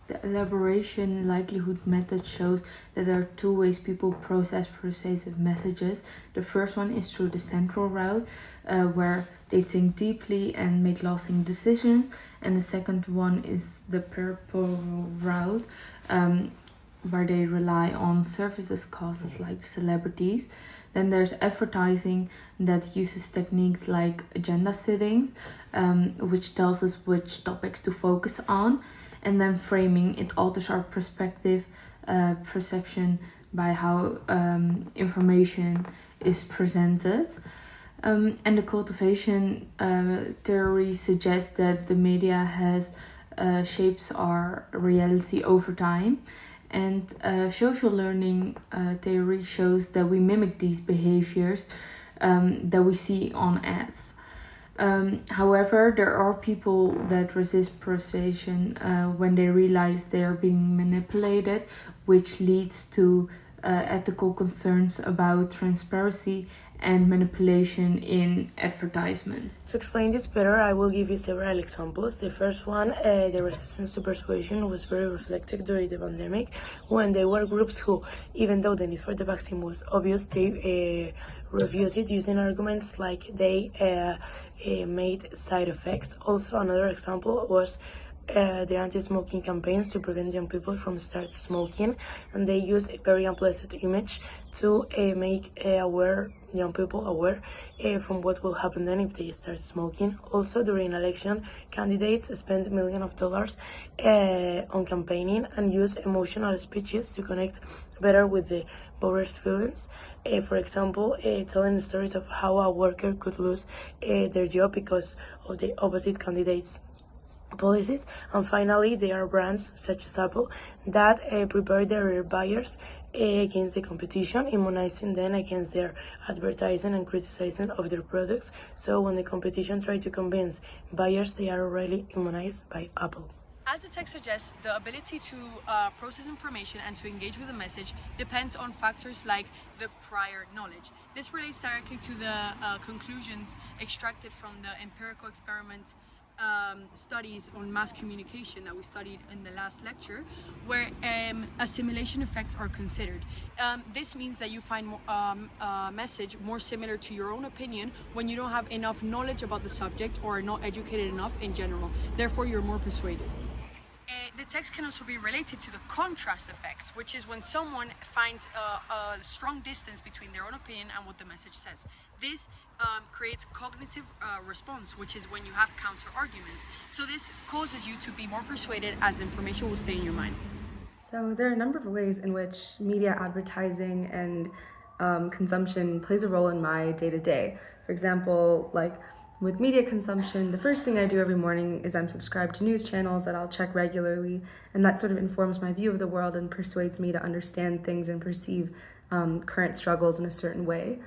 The elaboration likelihood method shows that there are two ways people process persuasive messages. The first one is through the central route, where they think deeply and make lasting decisions. And the second one is the peripheral route, where they rely on services causes like celebrities. Then there's advertising that uses techniques like agenda settings, which tells us which topics to focus on. And then framing, it alters our perspective, perception by how information is presented. And the cultivation theory suggests that the media has shapes our reality over time. And social learning theory shows that we mimic these behaviors that we see on ads. However, there are people that resist persuasion when they realize they are being manipulated, which leads to ethical concerns about transparency and manipulation in advertisements. To explain this better, I will give you several examples. The first one, the resistance to persuasion, was very reflected during the pandemic, when there were groups who, even though the need for the vaccine was obvious, they refused it using arguments like they made side effects. Also, another example was the anti-smoking campaigns to prevent young people from start smoking, and they use a very unpleasant image to make young people aware from what will happen then if they start smoking. Also, during election, candidates spend millions of dollars on campaigning and use emotional speeches to connect better with the voters' feelings. For example, telling stories of how a worker could lose their job because of the opposite candidates' policies. And finally, there are brands such as Apple that prepare their buyers against the competition, immunizing them against their advertising and criticizing of their products. So when the competition tries to convince buyers, they are already immunized by Apple. As the text suggests, the ability to process information and to engage with a message depends on factors like the prior knowledge. This relates directly to the conclusions extracted from the empirical experiment studies on mass communication that we studied in the last lecture, where assimilation effects are considered. This means that you find a message more similar to your own opinion when you don't have enough knowledge about the subject or are not educated enough in general. Therefore, you're more persuaded. The text can also be related to the contrast effects, which is when someone finds a strong distance between their own opinion and what the message says. This creates cognitive response, which is when you have counter arguments. So this causes you to be more persuaded as the information will stay in your mind. So there are a number of ways in which media advertising and consumption plays a role in my day-to-day. For example, with media consumption, the first thing I do every morning is I'm subscribed to news channels that I'll check regularly, and that sort of informs my view of the world and persuades me to understand things and perceive current struggles in a certain way.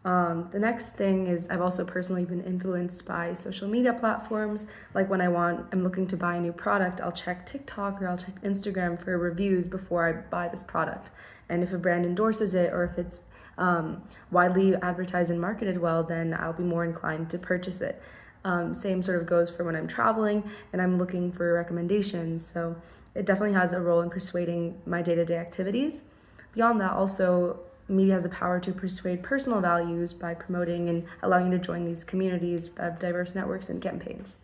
The next thing is I've also personally been influenced by social media platforms. Like when I'm looking to buy a new product, I'll check TikTok or I'll check Instagram for reviews before I buy this product. And if a brand endorses it or if it's widely advertised and marketed well, then I'll be more inclined to purchase it. Same sort of goes for when I'm traveling and I'm looking for recommendations. So it definitely has a role in persuading my day-to-day activities. Beyond that, also, media has the power to persuade personal values by promoting and allowing you to join these communities of diverse networks and campaigns.